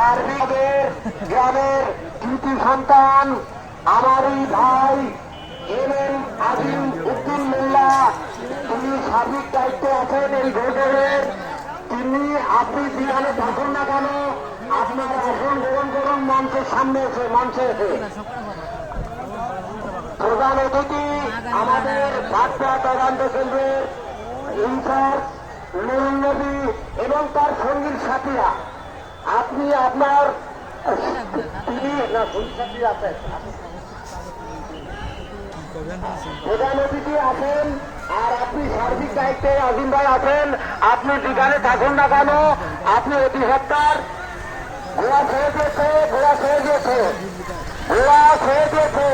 সার্বিকের গ্রামের কৃতি সন্তান আমারই ভাই এম এম আজিম উদ্দিন মোল্লা, তিনি সার্বিক দায়িত্বে আছেন এই ভোটের। তিনি আপনি যেখানে থাকুন না কেন আপনার আসন গ্রহণ করুন, মঞ্চের সামনে এসে মঞ্চে এসে। প্রধান অতিথি আমাদের ভাটপাড়া তদন্ত কেন্দ্রের ইনচার্জ নুরুন নবী এবং তার সঙ্গীর সাথীরা, আপনি আপনার তিনি সাথী আছেন, প্রধান অতিথি আছেন আর আপনি সার্বিক দায়িত্বে আজিম ভাই আছেন। আপনি যেখানে থাকুন না কেন আপনি অতি সত্তার ঘোড়া খেয়ে গেছে, ঘোড়া খেয়ে গেছে, ঘোড়া খেয়ে গেছে।